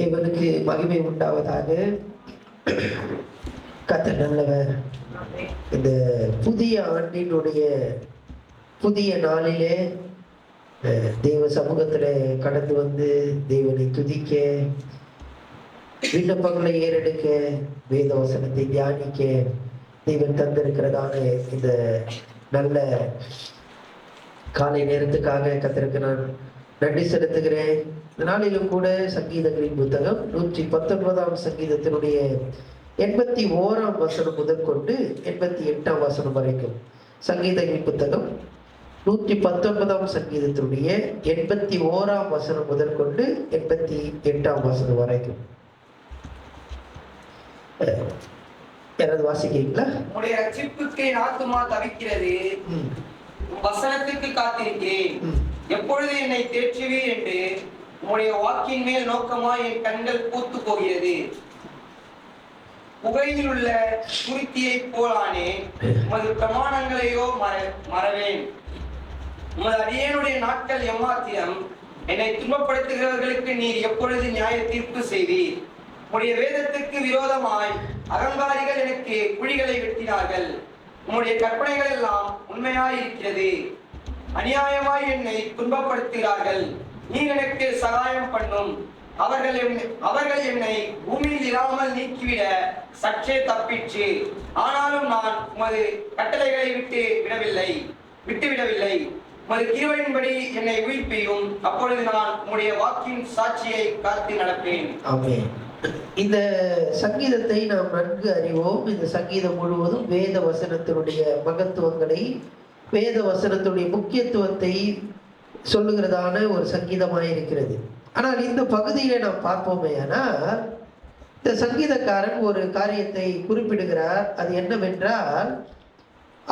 தேவனுக்கு மகிமை உண்டாவதாக. கர்த்தர் நல்லவர். இந்த புதிய ஆண்டினுடைய புதிய நாளிலே தேவ சமூகத்துல கடந்து வந்து தேவனை துதிக்க, விண்ணப்பங்களை ஏறெடுக்க, வேத வசனத்தை தியானிக்க தேவன் தந்திருக்கிறதான இந்த நல்ல காலை நேரத்துக்காக கர்த்தருக்கு நான் நன்றி செலுத்துகிறேன். இந்த நாளிலும் கூட சங்கீதங்களின் புத்தகம் 119ஆம் சங்கீதத்தினுடைய 81ஆம் வசனம் முதற்கொண்டு 88ஆம் வசனம் வரைக்கும், சங்கீதங்களின் புத்தகம் 119ஆம் சங்கீதத்தினுடைய 81ஆம் வசனம் முதற்கொண்டு 88ஆம் வசனம் வரைக்கும் யாராவது வாசிக்கிறீங்களா? உம்முடைய ரட்சிப்புக்கு என் ஆத்துமா தவிக்கிறது, வசனத்துக்கு காத்திருக்கிறேன். எப்பொழுது என்னை தேற்றுவீர் என்று உம்முடைய வாக்கின் மேல் நோக்கமாய் என் கண்கள் பூத்து போகிறது. புகையில் உள்ள குருத்தியை போலானே, உமது பிரமாணங்களையோ மறவேன். உமது அடியேனுடைய நாட்கள் எம்மாத்திரம். என்னை துன்பப்படுத்துகிறவர்களுக்கு நீர் எப்பொழுது நியாய தீர்ப்பு செய்வீர்? உம்முடைய வேதத்துக்கு விரோதமாய் அகங்காரிகள் எனக்கு குழிகளை வெட்டினார்கள். உம்முடைய கற்பனைகள் எல்லாம் உண்மையாய் இருக்கிறது. அநியாயமாய் என்னை துன்பப்படுத்துகிறார்கள். நீர் எனக்கு சகாயம் பண்ணும். அவர்கள் என்னை பூமியில் இராமல் நீக்கிவிட சற்றே தப்பிற்று. ஆனாலும் நான் உமது கட்டளைகளை விட்டுவிடவில்லை. உமது கிருபையின்படி என்னை உயிர்ப்பியும். அப்பொழுது நான் உம்முடைய வாக்கின் சாட்சியை காத்து நடப்பேன். ஆமென். இந்த சங்கீதத்தை நாம் நன்கு அறிவோம். இந்த சங்கீதம் முழுவதும் வேத வசனத்தினுடைய மகத்துவங்களை, வேத வசனத்துடைய முக்கியத்துவத்தை சொல்லுகிறதான ஒரு சங்கீதமாய் இருக்கிறது. ஆனால் இந்த பகுதியில நாம் பார்ப்போமே, ஆனால் இந்த சங்கீதக்காரன் ஒரு காரியத்தை குறிப்பிடுகிறார். அது என்னவென்றால்,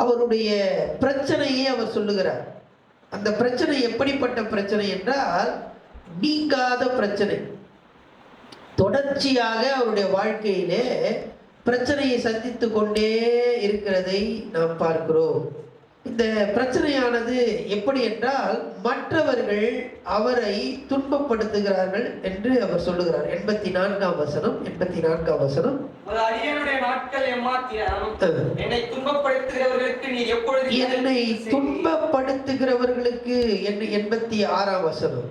அவருடைய பிரச்சனையை அவர் சொல்லுகிறார். அந்த பிரச்சனை எப்படிப்பட்ட பிரச்சனை என்றால், நீங்காத பிரச்சனை. தொடர்ச்சியாக அவருடைய வாழ்க்கையிலே பிரச்சனையை சந்தித்து கொண்டே இருக்கிறதை நாம் பார்க்கிறோம். இந்த பிரச்சனையானது எப்படி என்றால், மற்றவர்கள் அவரை துன்பப்படுத்துகிறார்கள் என்று அவர் சொல்லுகிறார். 84ஆம் வசனம். என்னை துன்பப்படுத்துகிறவர்களுக்கு 86ஆம் வசனம்.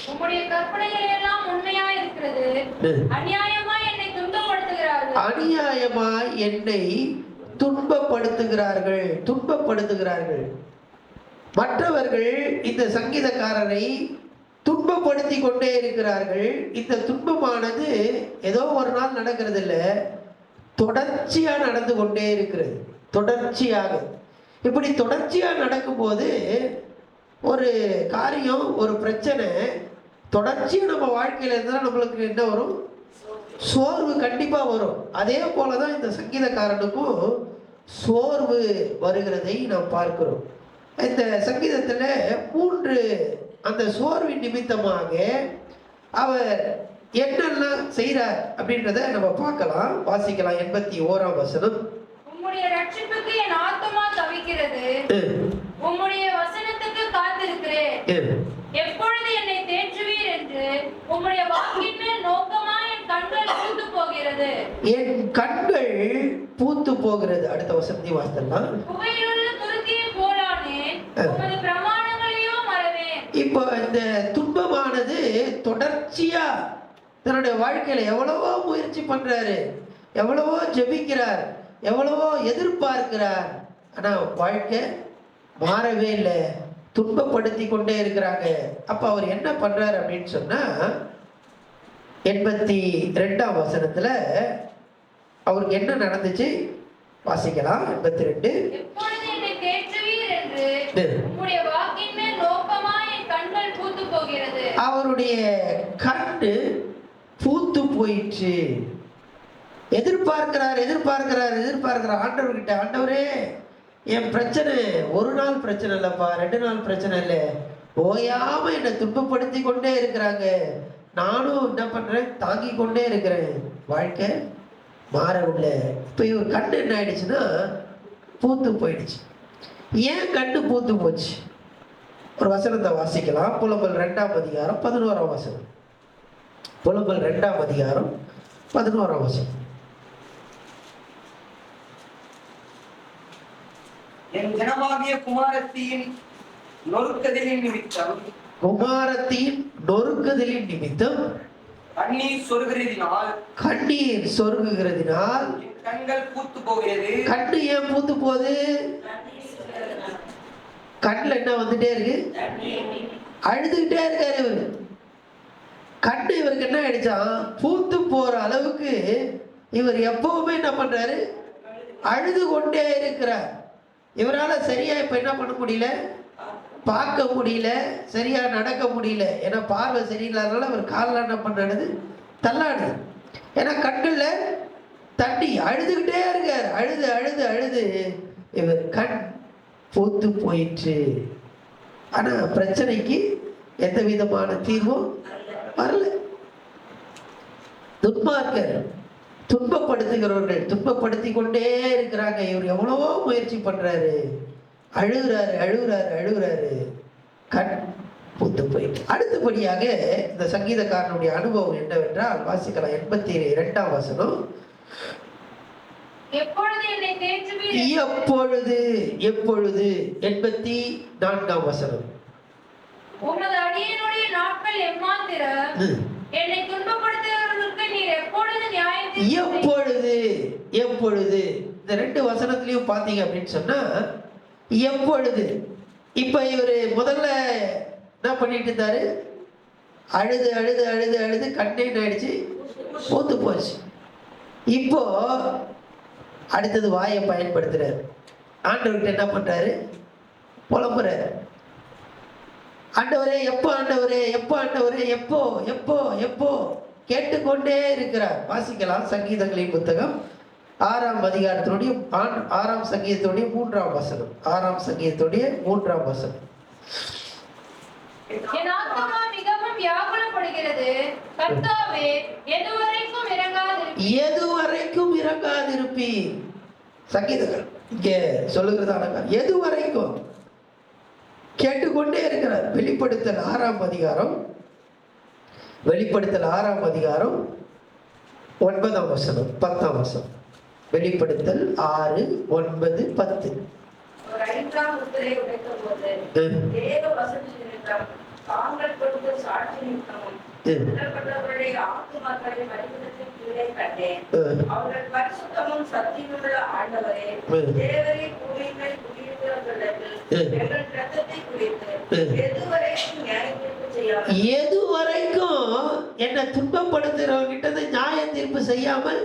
உம்முடைய கற்பனைகள் எல்லாம் உண்மையாய் இருக்கிறது. அநியாயமாய் என்னை துன்பப்படுத்துகிறார்கள். மற்றவர்கள் இந்த சங்கீதக்காரரை துன்பப்படுத்தி கொண்டே இருக்கிறார்கள். இந்த துன்பமானது ஏதோ ஒரு நாள் நடக்கிறது இல்ல, தொடர்ச்சியா நடந்து கொண்டே இருக்கிறது. தொடர்ச்சியாக இப்படி தொடர்ச்சியா நடக்கும்போது ஒரு காரியம், ஒரு பிரச்சனை தொடர்ச்சியா நம்ம வாழ்க்கையில இருந்தால் நம்மளுக்கு என்ன வரும்? சோர்வு கண்டிப்பா வரும். அதே போலதான் இந்த சங்கீதக்காரனுக்கும் சோர்வு வருகிறதை நாம் பார்க்கிறோம். இந்த சங்கீதத்துல 3 அந்த சோர்வின் நிமித்தமாக அவர் என்னெல்லாம் செய்கிறார் அப்படின்றத நம்ம பார்க்கலாம், வாசிக்கலாம். 81ஆம் வசனம். உம்முடைய ரட்சிப்புக்கு என் ஆத்துமா தவிக்கிறது, உம்முடைய வசனத்துக்கு காத்திருக்கிறேன். எப்பொழுது என்னை தேற்றுவீர் என்று உம்முடைய வாக்கின் மேல் நோக்கமாய் என் கண்கள் பூத்து போகிறது. என் கண்கள் பூத்து போகிறது. அடுத்த வசனத்தை வாசிக்கலாம். புகையிலுள்ள துருத்தியை போலானே, உமது பிரமாணங்களையோ மறவேன். இப்போ இந்த துன்பமானது தொடர்ச்சியா தன்னுடைய வாழ்க்கையில எவ்வளவோ முயற்சி பண்றாரு, எவ்வளவோ ஜெபிக்கிறார், எவ்வளவோ எதிர்பார்க்கிறார். ஆனா வாழ்க்கை மாறவே இல்லை, துன்பப்படுத்தி கொண்டே இருக்கிறாங்க. அப்ப அவர் என்ன பண்றாரு அப்படின்னு சொன்னா, 82ஆம் வசனத்துல அவருக்கு என்ன நடந்துச்சு வாசிக்கலாம். 82. எப்பொழுது என்னை தேற்றுவீர் என்று உம்முடைய வாக்கின் மேல் நோக்கமாய் என் கண்கள் பூத்து போகிறது. அவருடைய கண்ணு பூத்து போயிற்று. எதிர்பார்க்கிறார் ஆண்டவர்கிட்ட, ஆண்டவரே என் பிரச்சனை ஒரு நாள் பிரச்சனை இல்லப்பா, 2 நாள் பிரச்சனை இல்லை, ஓயாம என்னை துன்பப்படுத்தி கொண்டே இருக்கிறாங்க, நானும் என்ன பண்றேன், தாங்கி கொண்டே இருக்கிறேன், வாழ்க்கை மாறவில்லை. இப்ப இவர் கண்ணு என்ன ஆயிடுச்சுன்னா பூத்து போயிடுச்சு. ஏன் கண்ணு பூத்து போச்சு? ஒரு வசனத்தை வாசிக்கலாம். புலம்பல் 2ஆம் அதிகாரம் 11ஆம் வசனம். புலம்பல் 2ஆம் அதிகாரம் 11ஆம் வசனம். என் ஜனமாகிய குமாரத்தியின் நொறுக்குதலின் நிமித்தம் குமாரத்தின் நொறுக்குதலின் நிமித்தம் கண்ணீர் சொருகிறதினால் கண்ணீர் சொருகுகிறதினால் என் கண்கள் பூத்து போகிறது. கண்ணு ஏன் பூத்து போகுது? கண்ணுல என்ன வந்துட்டே இருக்கு? அழுதுகிட்டே இருக்காரு இவரு. கண்ணு இவருக்கு என்ன ஆயிடுச்சான்? பூத்து போற அளவுக்கு இவர் எப்பவுமே என்ன பண்றாரு? அழுது கொண்டே இருக்கிறார். இவரால் சரியா இப்ப என்ன பண்ண முடியல, பார்க்க முடியல, சரியா நடக்க முடியல. ஏன்னா பார்வை சரியில்லாதனால அவர் காலில் என்ன பண்ணாடுது? தள்ளாடுது. ஏன்னா கண்கள்ல தண்ணி, அழுதுகிட்டே இருக்கார். அழுது அழுது அழுது இவர் கண் பூத்து போயிற்று. ஆனா பிரச்சனைக்கு எந்த விதமான தீர்வும் வரல. துன்மார்க்கர், துன்பப்படுத்துகிறவர்கள் துன்பப்படுத்தி கொண்டே இருக்கிறாங்க. இவர் எவ்வளவோ முயற்சி பண்றாரு, அழுகுறாரு அழுகுறாரு அழுகுறாரு, கண் பூத்து போயிட்டு. அடுத்தபடியாக இந்த சங்கீதக்காரனுடைய அனுபவம் என்னவென்றால் வாசிக்கலாம். 82ஆம் வசனம். எப்பொழுது என்னை தேற்றுவீர்? எப்பொழுது எப்பொழுது 84ஆம் வசனம். உமது அடியேனுடைய நாட்கள் எம்மாத்திரம்? என்னை துன்பப்படுத்துகிறவர்களுக்கு நீர் எப்பொழுது நியாயம் தீர்ப்பீர்? எப்பொழுது எப்பொழுது இந்த 2 வசனத்திலையும் பார்த்தீங்க அப்படின்னு சொன்னா எப்பொழுது. இப்ப இவரு முதல்ல என்ன பண்ணிட்டு இருந்தாரு? அழுது அழுது அழுது அழுது கண்ணே ஆயிடுச்சு, பூத்து போச்சு. இப்போ அடுத்தது வாயை பயன்படுத்துறாரு. ஆண்டவர்கிட்ட என்ன பண்றாரு? புலம்புறாரு. ஆண்டவரே எப்போ, ஆண்டவரே எப்போ, ஆண்டவரே எப்போ எப்போ எப்போ கேட்டுக்கொண்டே இருக்கிறார். வாசிக்கலாம் சங்கீதங்களின் புத்தகம் 6ஆம் அதிகாரத்தினுடைய 6ஆம் சங்கீதத்துடைய 3ஆம் வசனம். 6ஆம் சங்கீதத்துடைய 3ஆம் வசனம். என் ஆத்துமா மிகவும் வியாகுலப்படுகிறது. கர்த்தாவே எதுவரைக்கும் இறங்காதிருப்பீர்? எதுவரைக்கும் இறங்காதிருப்பீர்? சங்கீதங்கள் இங்கே சொல்லுகிறதான எதுவரைக்கும் கேட்டுக்கொண்டே இருக்கிறார். வெளிப்படுத்தல் 6ஆம் அதிகாரம், வெளிப்படுத்தல் 6ஆம் அதிகாரம் 9ஆம் வசனம் 10ஆம் வசனம். வெளிப்படுத்தல் 6, 9, 10. ஒரு 5ஆம் முத்திரை உடைத்தபோது தேவ வசன நிமித்தம் தாங்கள் கொடுத்த சாட்சி நிமித்தமும் கொல்லப்பட்டவருடைய ஆத்துமாக்களை மரிப்பதற்கு கீழே கண்டேன். அவர்கள் பரிசுத்தமும் சத்தியமுள்ள ஆண்டவரே, தேவரே பூமியின் மேல் குடியிருக்கிறவர்களுக்கு எங்கள் இரத்தத்தை குறித்து எதுவரைக்கும் நியாய தீர்ப்பு செய்யாமல், எதுவரைக்கும் என்னை துன்பப்படுத்துறவங்கிட்ட நியாய தீர்ப்பு செய்யாமல்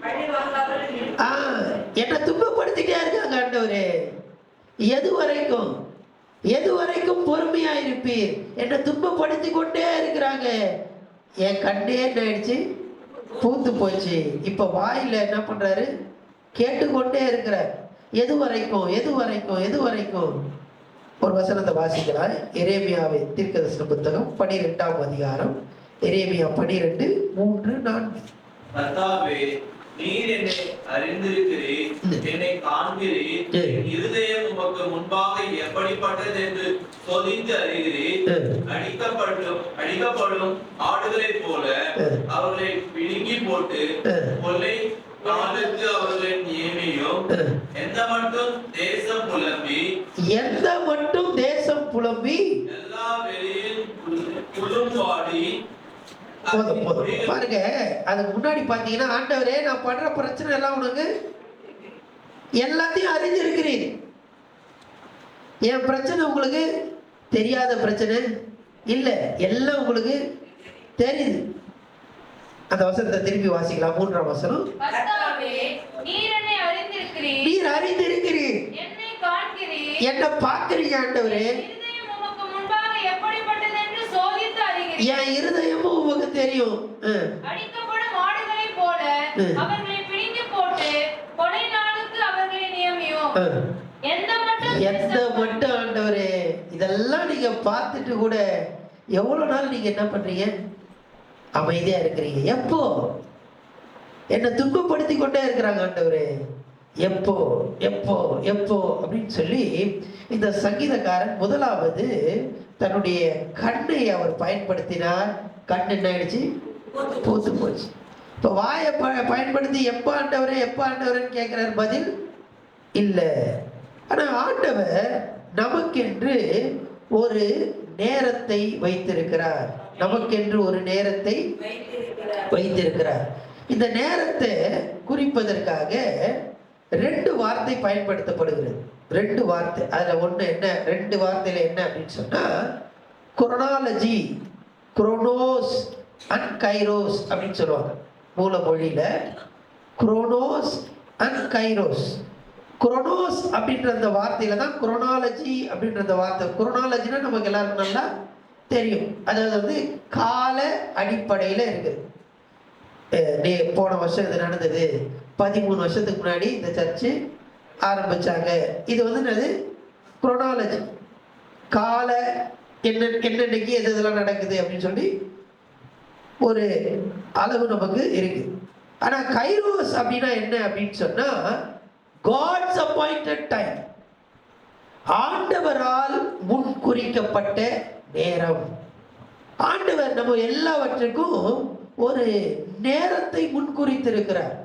பழி வாங்காமல் என்னை துன்பப்படுத்திட்டே இருக்காங்க ஆண்டவரே. எதுவரைக்கும் எதுவரைக்கும் பொறுமையா இருப்பீர்? என்னை துன்பப்படுத்தி கொண்டே இருக்கிறாங்க. என் கண்ணே என்ன ஆயிடுச்சு? பூத்து போச்சு. இப்ப வாயில என்ன பண்றாரு? கேட்டுக்கொண்டே இருக்கிறார். எதுவரைக்கும் எதுவரைக்கும் எதுவரைக்கும்? ஒரு வசனத்தை வாசிக்கலாம். எரேமியாவை தீர்க்கதரிசன புத்தகம் 12ஆம் அதிகாரம். எரேமியா 12, 3, 4. கர்த்தாவே, நீர் என்னை அறிந்திருக்கிறீர், என்னை காண்கிறீர். என் இருதயம் உமக்கு முன்பாக எப்படிப்பட்டது என்று சோதித்து அறிகிறீர். அடிக்கப்படும் ஆடுகளைப் போல அவர்களை விழுங்கி போட்டு கொள்ளை நாளுக்கு அவர்களை நியமியும். எந்த மட்டும் தேசம் புலம்பி எல்லா வெளியில் குழும்பாடி. பாருங்க, அதுக்கு முன்னாடி பாத்தீங்கன்னா ஆண்டவரே நான் படுற பிரச்சனை எல்லாம் உனக்கு எல்லாத்தையும் அறிஞ்சிருக்கிறீர். என் பிரச்சனை உங்களுக்கு தெரியாத பிரச்சனை இல்ல, எல்லாம் உங்களுக்கு தெரியுது. அந்த வசனத்தை திருப்பி வாசிக்கலாம். 3ஆம் வசனம். நீர் என்னை அறிந்திருக்கிறீர், நீர் அறிந்திருக்கிறீர், என்னை காண்கிறீர், என்ன பார்க்கிறீங்க ஆண்டவரே. என் இருதயமும் உமக்கு தெரியும். அடிக்கப்படும் ஆடுகளைப் போல அவர்களை பிழிந்து போட்டு கொலை நாளுக்கு அவர்களை நியமியும். எந்த மட்டும் ஆண்டவரே, இதெல்லாம் நீங்க பார்த்துட்டு கூட எவ்வளவு நாள் நீங்க என்ன பண்றீங்க? அமைதியா இருக்கிறீங்க. எப்போ என்னை துன்பப்படுத்தி கொண்டே இருக்கிறாங்க ஆண்டவரே. எப்போ எப்போ எப்போ அப்படின்னு சொல்லி இந்த சங்கீதக்காரன் முதலாவது தன்னுடைய கண்ணை அவர் பயன்படுத்தினார். கண் என்ன ஆயிடுச்சு? பூத்து போச்சு. இப்போ வாயை பயன்படுத்தி எப்போ ஆண்டவரே எப்போ ஆண்டவரேன்னு கேட்குறாரு, பதில் இல்லை. ஆனால் ஆண்டவர் நமக்கென்று ஒரு நேரத்தை வைத்திருக்கிறார். நமக்கென்று ஒரு நேரத்தை வைத்திருக்கிறார். இந்த நேரத்தை குறிப்பதற்காக 2 வார்த்தை பயன்படுத்தப்படுகிறது. 2 வார்த்தை. அதில் ஒன்று என்ன, 2 வார்த்தையில் என்ன அப்படின்னு சொன்னால், குரோனாலஜி, குரோனோஸ் அண்ட் கைரோஸ் அப்படின்னு சொல்லுவாங்க. மூல மொழியில் குரோனோஸ் அண்ட் கைரோஸ். குரோனோஸ் அப்படின்ற அந்த வார்த்தையில தான் குரோனாலஜி அப்படின்ற அந்த வார்த்தை. குரோனாலஜினா நமக்கு எல்லாருக்கும் நல்லா தெரியும். அதாவது வந்து கால அடிப்படையில் இருக்குது. போன வருஷம் இது நடந்தது, 13 வருஷத்துக்கு முன்னாடி இந்த சர்ச்சு ஆரம்பிச்சாங்க. இது வந்து என்னது? குரோனாலஜி. கால என்னன்னைக்கு எது இதெல்லாம் நடக்குது அப்படின்னு சொல்லி ஒரு அளவு நமக்கு இருக்கு. ஆனா கைரோஸ் அப்படின்னா என்ன அப்படின்னு சொன்னா, God's appointed time. ஆண்டவரால் முன்குறிக்கப்பட்ட நேரம். ஆண்டவர் நம்ம எல்லாவற்றுக்கும் ஒரு நேரத்தை முன்குறித்திருக்கிறார்.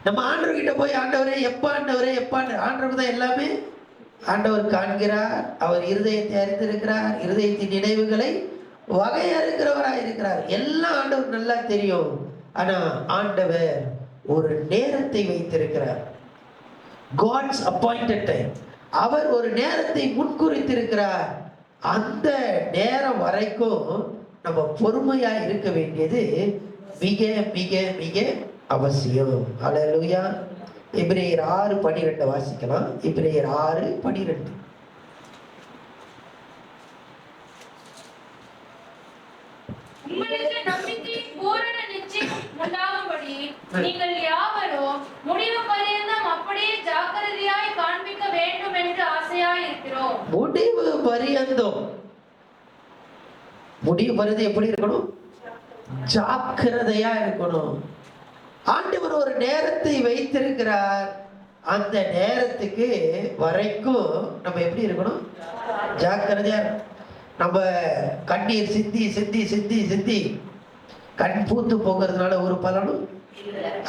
நம்ம ஆண்டவர்கிட்ட போய் ஆண்டவரே எப்ப ஆண்டவரே எப்ப ஆண்டவர் தான் எல்லாமே ஆண்டவர் காண்கிறார். அவர் இருதயத்தை அறிந்திருக்கிறார். இருதயத்தின் நினைவுகளை வகையறுக்கிறவராக இருக்கிறார். எல்லாம் ஆண்டவர் நல்லா தெரியும். ஆனா ஆண்டவர் ஒரு நேரத்தை வைத்திருக்கிறார். God's appointed time. அவர் ஒரு நேரத்தை முன்குறித்திருக்கிறார். அந்த நேரம் வரைக்கும் நம்ம பொறுமையா இருக்க வேண்டியது மிக மிக மிக அவசியம். அல்லேலூயா. எபிரேயர் 6:12 வாசிக்கலாம். எபிரேயர் 6:12. உங்களுக்கு நம்பிக்கையின் பூரண நிச்சயம் உண்டாகும்படி நீங்கள் யாவரும் முடிவு பரியந்தம் அப்படியே ஜாக்கிரதையாய் காண்பிக்க வேண்டும் என்று ஆசையாய் இருக்கிறோம். முடிவு பரியந்தம். முடிவு பரியந்தம் எப்படி இருக்கணும்? ஜாக்கிரதையா இருக்கணும். ஆண்டவர் ஒரு நேரத்தை வைத்திருக்கிறார். அந்த நேரத்துக்கு வரைக்கும் நம்ம எப்படி இருக்கணும்? ஜாக்கிரதையா. நம்ம கண்ணீர் சிந்தி சிந்தி சிந்தி சிந்தி கண் பூத்து போகிறதுனால ஒரு பலனும்.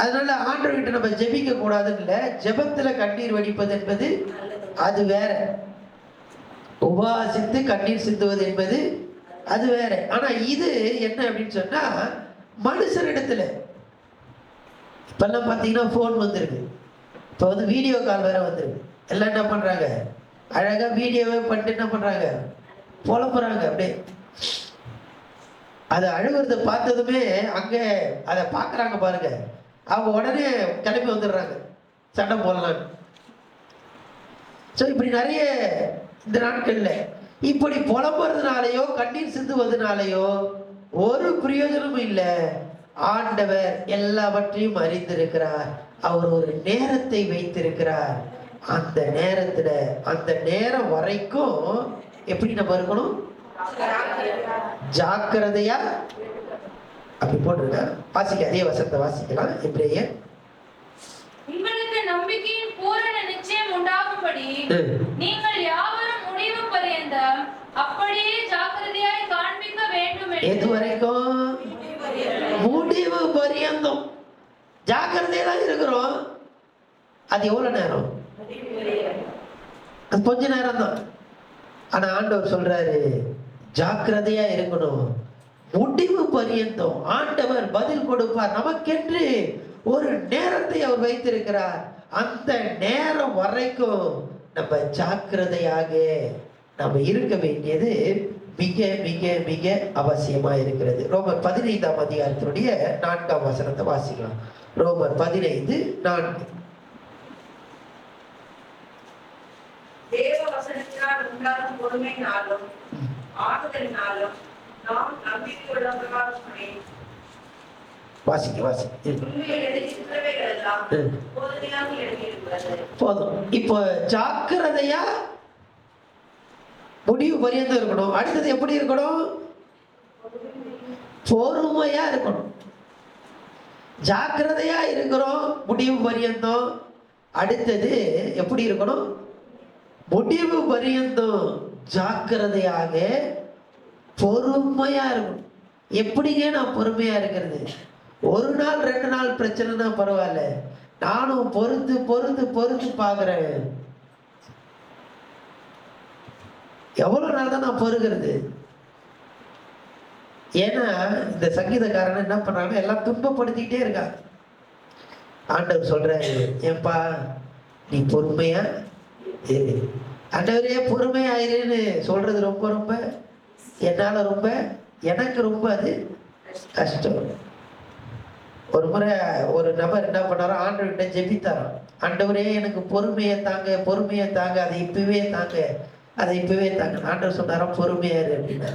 அதனால ஆண்டவர்கிட்ட நம்ம ஜெபிக்க கூடாதுன்னு இல்லை. ஜெபத்துல கண்ணீர் வடிப்பது என்பது அது வேற. உபவாசித்து கண்ணீர் சிந்துவது என்பது அது வேற. ஆனா இது என்ன அப்படின்னு சொன்னா, மனுஷரிடத்துல இப்பெல்லாம் பார்த்தீங்கன்னா ஃபோன் வந்துருக்கு. இப்போ வந்து வீடியோ கால் வேற வந்துருக்கு. எல்லாம் என்ன பண்றாங்க? அழகா வீடியோவே பண்ணிட்டு என்ன பண்றாங்க? புலம்புறாங்க. அப்படியே அதை அழுகுறத பார்த்ததுமே அங்க அதை பார்க்குறாங்க பாருங்க, அவங்க உடனே கிளம்பி வந்துடுறாங்க சண்டை போடலான்னு. ஸோ இப்படி நிறைய இந்த நாட்கள்ல இப்படி புலம்புறதுனாலையோ கண்ணீர் சிந்துவதனாலையோ ஒரு பிரயோஜனமும் இல்லை. ஆண்டவர் எல்லாவற்றையும் அறிந்திருக்கிறார். அவர் ஒரு நேரத்தை வைத்திருக்கிறார். அந்த நேரத்துல அந்த நேரம் வரைக்கும் எப்படி நம்ம இருக்கணும்? ஜாக்கிரதையா. அப்படி போட்டுருங்க. வாசிக்க அதே வசனத்தை வாசிக்கலாம். எபிரேயர். உங்களுக்கு நம்பிக்கையின் பூரண நிச்சயம் உண்டாகும்படி நீங்கள் யாவரும் முடிவு பரியந்தம் அப்படியே ஜாக்கிரதையாய் காண்பிக்க வேண்டும். எது வரைக்கும்? முடிவு பரியந்தம் ஜாக்கிரதையா தான் இருக்கிறோம். அது எவ்வளவு நேரம்? அது கொஞ்ச நேரம் தான். ஆனா ஆண்டவர் சொல்றாரு ஜாக்கிரதையா இருக்கணும். முடிவு பரியந்தம் ஆண்டவர் பதில் கொடுப்பார். நமக்கென்று ஒரு நேரத்தை அவர் வைத்திருக்கிறார். அந்த நேரம் வரைக்கும் நம்ம ஜாக்கிரதையாக நம்ம இருக்க வேண்டியது மிக மிக மிக அவசியமா இருக்கிறது. ரோமர் 15ஆம் அதிகாரத்தினுடைய 4ஆம் வசனத்தை வாசிக்கலாம். ரோமர் 15:4. தேவ வசனத்தினால் உண்டாகும் பொறுமையினாலும் ஆறுதலினாலும் நாம் நம்பிக்கையுள்ளவர்களாக போதும். இப்போ ஜாக்கிரதையா முடிவு பரியந்தம் இருக்கணும். அடுத்தது எப்படி இருக்கணும்? பொறுமையா இருக்கணும். ஜாக்கிரதையா இருக்கிறோம் முடிவு பரியந்தம். அடுத்தது எப்படி இருக்கணும்? முடிவு பரியந்தம் ஜாக்கிரதையாக பொறுமையா இருக்கணும். எப்படிங்க நான் பொறுமையா இருக்கிறது? ஒரு நாள் 2 நாள் பிரச்சனைனா பரவாயில்ல, நானும் பொறுத்து பொறுத்து பொறுத்து பார்க்கிறேன். எவ்வளவு நாள் தான் நான் பொறுக்கிறது? ஏன்னா இந்த சங்கீதக்காரன் என்ன பண்றாங்க, எல்லாம் துன்பப்படுத்திக்கிட்டே இருக்காங்க. ஆண்டவர் சொல்றாரு, ஏன்பா நீ பொறுமையா இரு. ஆண்டவரே பொறுமையாயிருன்னு சொல்றது ரொம்ப ரொம்ப எனக்கு ரொம்ப அது கஷ்டம். ஒரு முறை ஒரு நபர் என்ன பண்ணாரோ, ஆண்டவர்கிட்ட ஜெபித்தாராம், ஆண்டவரே எனக்கு பொறுமையை தாங்க, அதை இப்பவே தாங்க. ஆண்டவர் சொன்னாராம், பொறுமையாரு அப்படின்னா.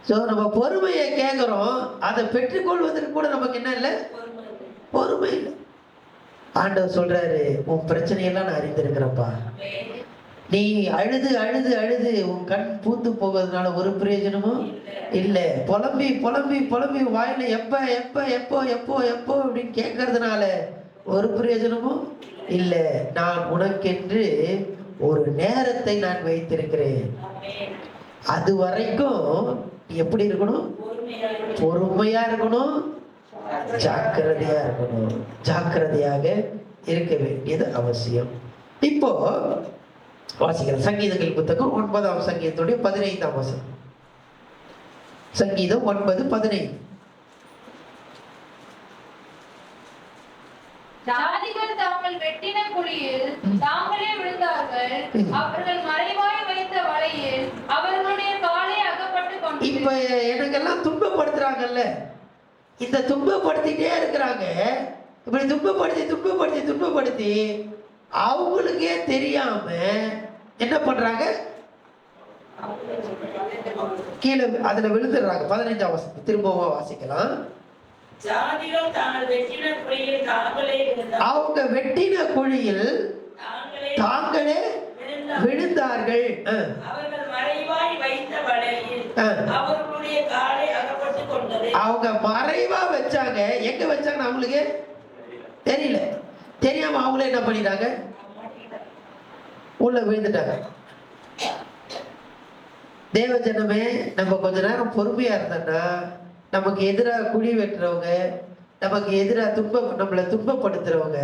ஸோ நம்ம பொறுமையை கேட்குறோம், அதை பெற்றுக்கொள்வதற்கு கூட நமக்கு என்ன இல்லை, பொறுமை இல்லை. ஆண்டவர் சொல்றாரு, உன் பிரச்சனையெல்லாம் நான் அறிந்திருக்கிறேன்ப்பா. நீ அழுது அழுது அழுது உன் கண் பூத்து போவதனால ஒரு பிரயோஜனமும் இல்லை. புலம்பி புலம்பி புலம்பி வாயில எப்போ எப்போ எப்போ எப்போ எப்போ அப்படின்னு கேட்கறதுனால ஒரு பிரயோஜனமும் இல்லை. நான் உனக்கென்று ஒரு நேரத்தை நான் வைத்திருக்கிறேன். அது வரைக்கும் எப்படி இருக்கணும்? பொறுமையா இருக்கணும், ஜாக்கிரதையாக இருக்க வேண்டியது அவசியம். இப்போ வாசிக்கிறேன் சங்கீதங்கள் புத்தகம் 9ஆம் சங்கீதத்துடைய 15ஆம் வசனம். சங்கீதம் 9:15. ஜாதிகள் தாங்கள் வெட்டின குழியில் தாங்களே விழுந்தார்கள், அவர்கள் மறைவாய் வைத்த வலையில் அவர்களுடைய காலை அகப்பட்டு கொண்டு. இப்ப எனக்கெல்லாம் துன்பப்படுத்துறாங்கல்ல, இந்த துன்பப்படுத்திட்டே இருக்கிறாங்க. இப்படி துன்பப்படுத்தி அவங்களுக்கே தெரியாம என்ன பண்றாங்க, கீழே அதுல விழுந்துடுறாங்க. 15ஆம் வசனம் திரும்பவும் வாசிக்கலாம். அவங்க வெட்டின குழியில் தாங்களே விழுந்தார்கள், அவங்க மறைவா வச்சாங்க. எங்க வச்சாங்க அவங்களுக்கு தெரியல. தெரியாம அவங்களே என்ன பண்ணிட்டாங்க, உள்ள விழுந்துட்டாங்க. தேவஜனமே, நம்ம கொஞ்ச நேரம் பொறுமையா இருந்தோம்னா நமக்கு எதிராக குழி வெட்டுறவங்க, நமக்கு எதிராக நம்மளை துன்பப்படுத்துறவங்க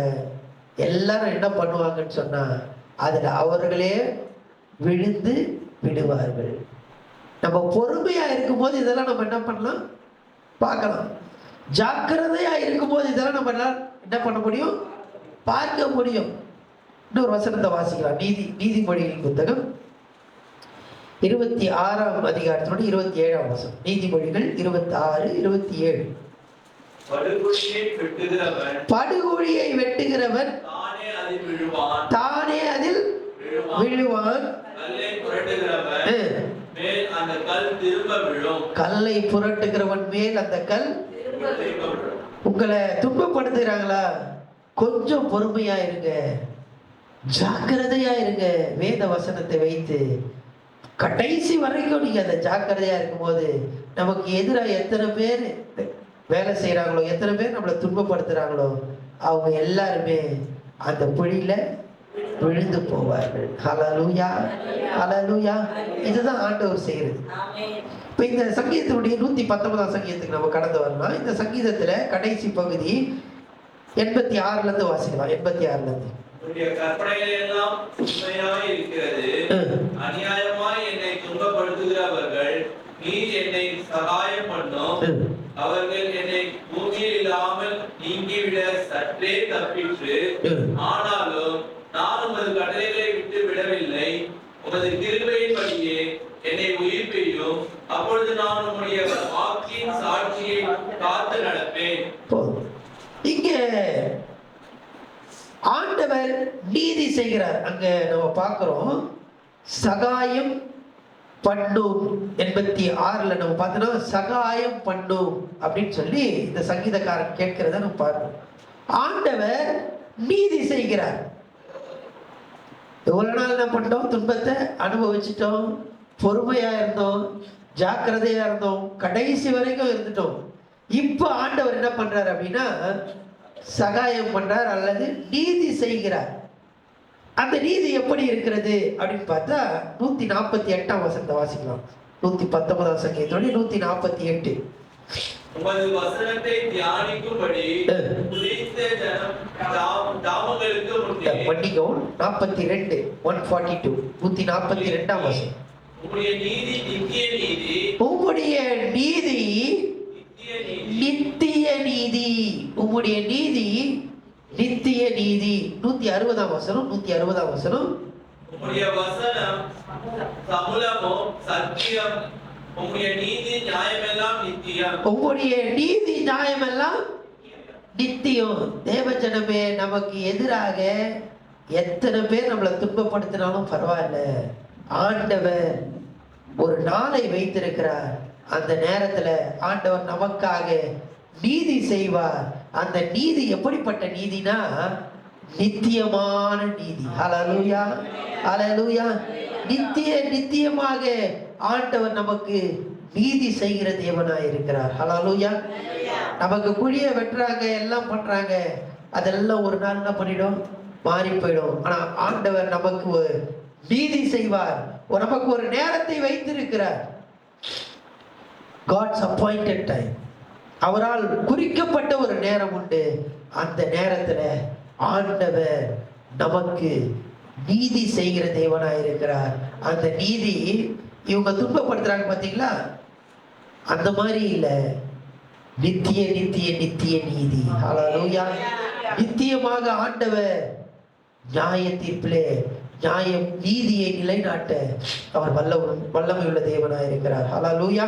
எல்லாரும் என்ன பண்ணுவாங்கன்னு சொன்னா, அதுல அவர்களே விழுந்து விடுவார்கள். நம்ம பொறுமையா இருக்கும்போது இதெல்லாம் நம்ம என்ன பண்ணலாம், பார்க்கலாம். ஜாக்கிரதையா இருக்கும்போது இதெல்லாம் நம்ம என்ன பண்ண முடியும், பார்க்க முடியும். இன்னொரு வசனத்தை வாசிக்கலாம். நீதிமொழிகளின் புத்தகம் 26ஆம் அதிகாரத்தோடு 27ஆம் வசனம். நீதிமொழிகள் 26:27. படுகுழியை வெட்டுகிறவன் தானே அதில் விழுவான், கல்லை புரட்டுகிறவன் மேல் அந்த கல். உங்களை துன்பப்படுத்துகிறாங்களா, கொஞ்சம் பொறுமையா இருங்க, ஜாக்கிரதையா இருங்க. வேத வசனத்தை வைத்து கடைசி வரைக்கும் நீங்க அந்த ஜாக்கிரதையா இருக்கும்போது, நமக்கு எதிராக எத்தனை பேர் வேலை செய்யறாங்களோ, எத்தனை பேர் நம்மளை துன்பப்படுத்துறாங்களோ, அவங்க எல்லாருமே அந்த குழியில விழுந்து போவார்கள். ஹல்லேலூயா, ஹல்லேலூயா. இதுதான் ஆண்டவர் செய்யறது. இப்ப இந்த சங்கீதத்தினுடைய 119ஆம் சங்கீதத்துக்கு நம்ம கடந்து வரலாம். இந்த சங்கீதத்துல கடைசி பகுதி 86ல இருந்து வாசிக்கலாம். 86ல இருந்து. கற்பனைகள் எல்லாம் உண்மையாய் இருக்கிறது, அநியாயமாய் என்னை துன்பப்படுத்துகிறவர்கள் நீர் என்னை சகாயம் பண்ணும். அவர்கள் என்னை பூமியில் இல்லாமல் நீங்கிவிட சற்றே தப்பிற்று. ஆனாலும் நான் உமது கட்டளைகளை விட்டு விடவில்லை. உமது கிருபையின்படியே என்னை உயிர்ப்பையும், அப்பொழுது நான் உம்முடைய வாக்கின் சாட்சியை காத்து நடப்பேன். இங்க ஆண்டவர் நீதி செய்கிறார். அங்க நம்ம பார்க்கிறோம், சகாயம் பண்ணும். 86ல நம்ம பார்த்தோம்னா சகாயம் பண்ணும் அப்படின்னு சொல்லி இந்த சங்கீதக்காரன் கேட்கிறத நம்ம பார்க்கிறோம். ஆண்டவர் நீதி செய்கிறார். எவ்வளவு நாள் என்ன பண்ணிட்டோம், துன்பத்தை அனுபவிச்சிட்டோம், பொறுமையா இருந்தோம், ஜாக்கிரதையா இருந்தோம், கடைசி வரைக்கும் இருந்துட்டோம். இப்ப ஆண்டவர் என்ன பண்றார் அப்படின்னா, சகாயம் பண்றார் அல்லது நீதி செய்கிறார். அந்த நீதி எப்படி இருக்கிறது அப்படின்னு பார்த்தா 148ஆம் வசனத்தை வாசிக்கலாம். 119 சங்கீதத்தோட 148. உமது வசனத்தை தியானிக்கும்படி புதித்த ஜாமங்களுக்கு முன்னே மன்னிக்கவும் 42 142 142ஆம் வசனம். உம்முடைய நீதி நித்திய நீதி, உம்முடைய நீதி நித்திய நீதி, உம்முடைய நீதி நித்திய நீதி. 160ஆம் வசனம் 160ஆம் வசனம். உம்முடைய வசனம் சமுலமும் சத்தியம், உம்முடைய நீதி நியாயமெல்லாம் நித்தியம். உம்முடைய நீதி நியாயமெல்லாம் நித்தியம். தேவஜனமே, நமக்கு எதிராக எத்தனை பேர் நம்மளை துன்பப்படுத்தினாலும் பரவாயில்ல, ஆண்டவர் ஒரு நாளை வைத்திருக்கிறார். அந்த நேரத்துல ஆண்டவர் நமக்காக நீதி செய்வார். அந்த நீதி எப்படிப்பட்ட நீதினா நித்தியமான நீதி. ஹல்லேலூயா, ஹல்லேலூயா. நித்தியமாக ஆண்டவர் நமக்கு நீதி செய்கிற தேவனாய் இருக்கிறார். ஹல்லேலூயா. நமக்கு குழிய வெட்டுறாங்க, எல்லாம் பண்றாங்க, அதெல்லாம் ஒரு நாள் என்ன பண்ணிடும், மாறி போயிடும். ஆனா ஆண்டவர் நமக்கு நீதி செய்வார். நமக்கு ஒரு நேரத்தை வைத்திருக்கிறார். God's appointed time. அவரால் குறிக்கப்பட்ட ஒரு நேரம் உண்டு. அந்த நேரத்துல ஆண்டவர் நமக்கு நீதி செய்கிற தேவனாய் இருக்கிறார். அந்த நீதி இவங்க துன்பப்படுத்துறாங்க பாத்தீங்களா, அந்த மாதிரி இல்ல, நித்திய நித்திய நித்திய நீதி. ஹல்லேலூயா. நித்தியமாக ஆண்டவர் நியாய தீர்ப்பிலே நியாயம் நீதியை நிலைநாட்ட அவர் வல்லமை உள்ள தேவனாய் இருக்கிறார். ஹல்லேலூயா.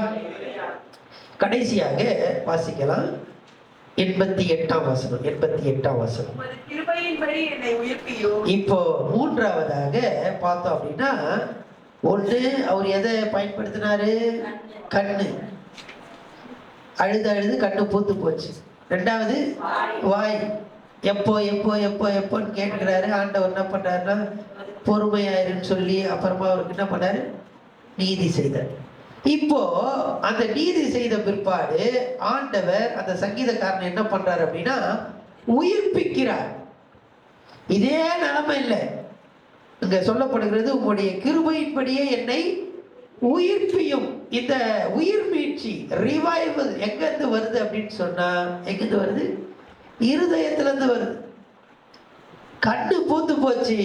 கடைசியாக வாசிக்கலாம் 88ஆம் வசனம். 88ஆம் வசனம். உமது கிருபையின்படி என்னை உயிர்ப்பியும். இப்போ மூன்றாவதாக பார்த்தோம் அப்படின்னா, ஒன்று அவர் எதை பயன்படுத்தினாரு, கண்ணு. அழுது கண்ணு பூத்து போச்சு. ரெண்டாவது வாய். எப்போ எப்போ எப்போ எப்போன்னு கேட்கிறாரு. ஆண்டவர் என்ன பண்றாருன்னா பொறுமையாயிருன்னு சொல்லி அப்புறமா அவருக்கு என்ன பண்ணாரு, நீதி செய்தார். இப்போ அந்த நீதி செய்த பிற்பாடு ஆண்டவர் அந்த சங்கீதக்காரன் என்ன பண்றாரு அப்படின்னா உயிர்ப்பிக்கிறார். இதே நிலைமை இல்லை, இங்க சொல்லப்படுகிறது உங்களுடைய கிருபையின்படியே என்னை உயிர்ப்பியும். இந்த உயிர் மீட்சி ரிவைவல் எங்க இருந்து வருது அப்படின்னு சொன்னா, எங்க இருந்து வருது, இருதயத்துல இருந்து வருது. கண்ணு பூத்து போச்சு,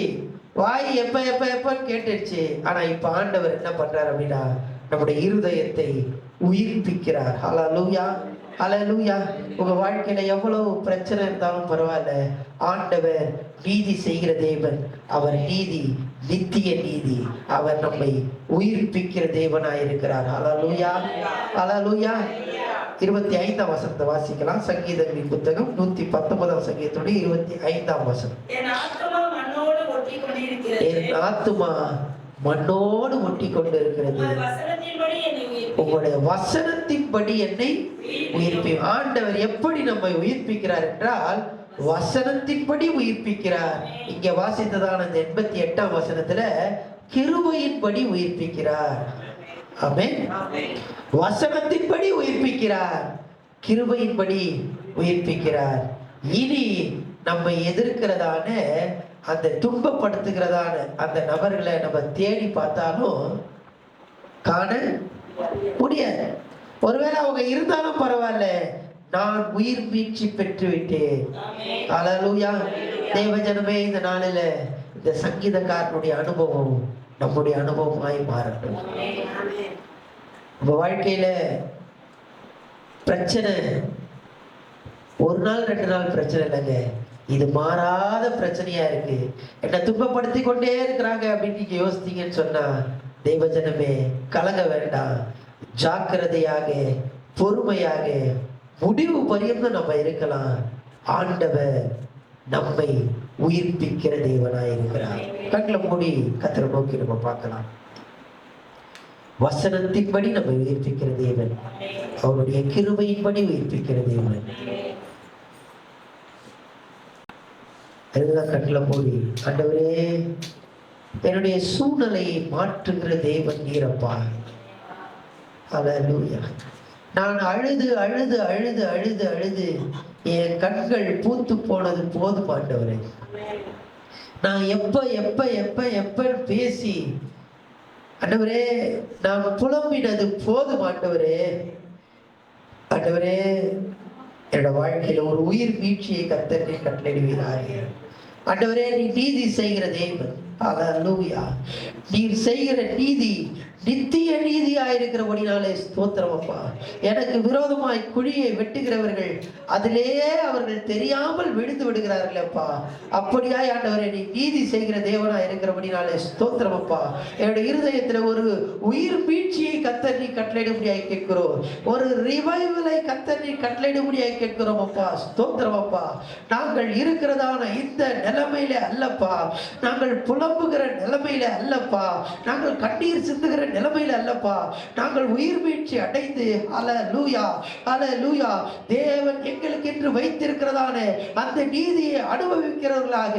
வாய் எப்ப எப்ப எப்பன்னு கேட்டுடுச்சு. ஆனா இப்ப ஆண்டவர் என்ன பண்றாரு அப்படின்னா நம்முடைய இருதயத்தை உயிர்ப்பிக்கிறார். ஹல்லேலூயா, ஹல்லேலூயா. உங்க வாழ்க்கையில எவ்வளவு பிரச்சனை இருந்தாலும் பரவாயில்ல, ஆண்டவர் நீதி செய்கிற தேவன். அவர் நீதி நித்திய நீதி. அவர் நம்மை உயிர்ப்பிக்கிற தேவனாய் இருக்கிறார். ஹல்லேலூயா, ஹல்லேலூயா. 25ஆம் வசனத்தை வாசிக்கலாம். சங்கீதங்களின் புத்தகம் 119ஆம் சங்கீதத்தோட 25ஆம் வசனம். என் ஆத்துமா மண்ணோடு ஒட்டி கொண்டிருக்கிறது. என் ஆத்துமா மண்ணோடு ஒட்டி கொண்டு இருக்கிறது. உங்களுடைய வசனத்தின்படி என்னை உயிர்ப்பி. ஆண்டவர் எப்படி நம்மை உயிர்ப்பிக்கிறார் என்றால் வசனத்தின்படி உயிர்ப்பிக்கிறார். இங்க வாசித்ததான இந்த 88ஆம் வசனத்துல கிருபையின்படி உயிர்ப்பிக்கிறார். ஆமென். வசனத்தின்படி உயிர்ப்பிக்கிறார், கிருபையின்படி உயிர்ப்பிக்கிறார். இனி நம்மை எதிர்க்கிறதான அந்த துன்பப்படுத்துகிறதான அந்த நபர்களை நம்ம தேடி பார்த்தாலும் காண முடியாது. ஒருவேளை அவங்க இருந்தாலும் பரவாயில்ல, நான் உயிர் மீட்சி பெற்று விட்டேன். ஹல்லேலூயா. தேவஜனமே, இந்த நாளில இந்த சங்கீதக்காரனுடைய அனுபவம் நம்முடைய அனுபவமாய் மாறட்டும். நம்ம வாழ்க்கையில பிரச்சனை ஒரு நாள் 2 நாள் பிரச்சனை இல்லைங்க, இது மாறாத பிரச்சனையா இருக்கு. என்னை துன்பப்படுத்தி கொண்டே இருக்கிறாங்க அப்படின்னு நீங்க யோசித்தீங்கன்னு சொன்னா, தேவஜனமே கலங்க வேண்டாம். ஜாக்கிரதையாக பொறுமையாக முடிவு பரியந்தம் நம்ம இருக்கலாம். ஆண்டவர் நம்மை உயிர்ப்பிக்கிற தேவனாய் இருக்கிறார். கண்களை மூடி கர்த்தரை நோக்கி நம்ம பார்க்கலாம். வசனத்தின்படி நம்ம உயிர்ப்பிக்கிற தேவன், அவருடைய கிருபையின்படி உயிர்ப்பிக்கிற தேவன். கண்களை மூடி, ஆண்டவரே என்னுடைய சூழ்நிலையை மாற்றுகிற தேவன் நீரப்பா. ஹல்லேலூயா. நான் அழுது அழுது அழுது அழுது அழுது என் கண்கள் பூத்து போனது போதும் ஆண்டவரே. நான் எப்ப எப்ப எப்ப எப்ப பேசி ஆண்டவரே நான் புலம்பினது போதும் ஆண்டவரே. ஆண்டவரே என்னோட வாழ்க்கையில ஒரு உயிர் மீட்சியை கர்த்தர் நீர் கட்டளையிடுவீராக. ஆண்டவரே நீ நீதி செய்கிற தேவன். ஹல்லேலூயா. நீர் செய்கிற நீதி நித்திய நீதியாயிருக்கிறபடினாலே ஸ்தோத்திரம் அப்பா. எனக்கு விரோதமாய் குழியை வெட்டுகிறவர்கள் அதிலேயே அவர்கள் தெரியாமல் விழுந்து விடுகிறார்கள் அப்பா. அப்படியாய் ஆண்டவரே நீ நீதி செய்கிற தேவனா இருக்கிறபடினாலே ஸ்தோத்திரம் அப்பா. என்னுடைய இருதயத்துல ஒரு உயிர் மீட்சியை கர்த்தர் நீ கட்டளையிடும்படியாய் கேட்கிறோம். ஒரு ரிவைவலை கர்த்தர் நீ கட்டளையிடும்படியாய் கேட்கிறோம் அப்பா. ஸ்தோத்திரம் அப்பா. நாங்கள் இருக்கிறதான இந்த நிலைமையில அல்லப்பா, நாங்கள் புலம்புகிற நிலைமையில அல்லப்பா, நாங்கள் கண்ணீர் சிந்துகிற நிலைமையில அல்லப்பா, நாங்கள் உயிர் மீட்சி அடைந்து ஹல்லேலூயா ஹல்லேலூயா தேவன் எங்களுக்கு என்று வைத்திருக்கிறதான அந்த நீதியை அனுபவிக்கிறவர்களாக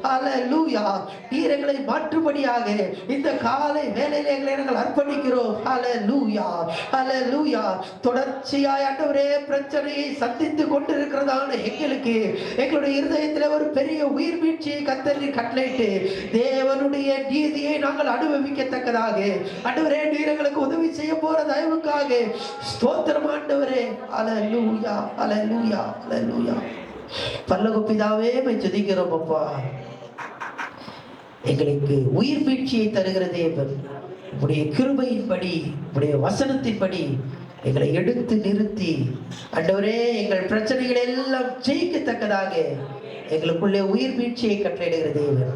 ஹல்லேலூயா நீர் எங்களை மாற்றும்படியாக இந்த காலை வேளையிலே எங்களை நாங்கள் அர்ப்பணிக்கிறோம். ஹல்லேலூயா ஹல்லேலூயா. தொடர்ச்சியாய் ஆண்டவரே பிரச்சனையை சந்தித்து கொண்டிருக்கிறதான எங்களுக்கு எங்களுடைய இருதயத்தில் ஒரு பெரிய உயிர் மீட்சியை கர்த்தர் கட்டளையிட்டு தேவனுடைய நீதியை நாங்கள் அனுபவிக்கத்தக்கதாக ஆண்டவரே நீர் எங்களுக்கு உதவி செய்ய போற தயவுக்காக ஸ்தோத்திரம் ஆண்டவரே. ஹல்லேலூயா ஹல்லேலூயா ஹல்லேலூயா. பரலோக பிதாவே மை துதிக்கிறோம் அப்பா. எங்களுக்கு உயிர் மீட்சியை தருகிற தேவன், உடைய கிருபையின்படி உடைய வசனத்தின்படி எங்களை எடுத்து நிறுத்தி ஆண்டவரே எங்கள் பிரச்சனைகளை எல்லாம் ஜெயிக்கத்தக்கதாக எங்களுக்குள்ளே உயிர் மீட்சியை கட்டளையிடுகிற தேவன்.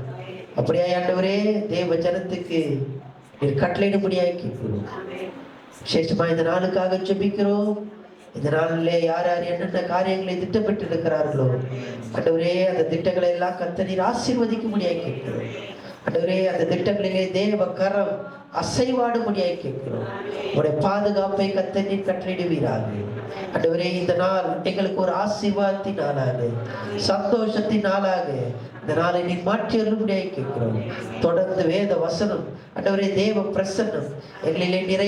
அப்படியா ஆண்டவரே தேவ ஜனத்துக்கு நீர் கட்டளையிடும்படியாய் கேட்கிறோம். விசேஷமா இந்த நாளுக்காக ஜெபிக்கிறோம். இந்த நாளிலே யார் யார் என்னென்ன காரியங்களை திட்டமிட்டு இருக்கிறார்களோ ஆண்டவரே அந்த திட்டங்களை எல்லாம் கர்த்தர் நீர் ஆசீர்வதிக்கும்படியாய் கேட்கிறோம். ஆண்டவரே அந்த திட்டங்களிலே தேவ கரம் அசைவாடும்படியாய் கேட்கிறோம். உடைய பாதுகாப்பை கர்த்தர் நீர் கட்டளையிடுவீராக. ஆண்டவரே இந்த நாள் எங்களுக்கு ஒரு ஆசீர்வாதத்தின் நாளாக, சந்தோஷத்தின் நாளாக இந்த நாளை நீர் மாற்றி அருளும்படியாய் கேட்கிறோம். தொடர்ந்து வேத வசனம் ஆண்டவரே தேவ பிரசன்னம் எங்களிலே நிறை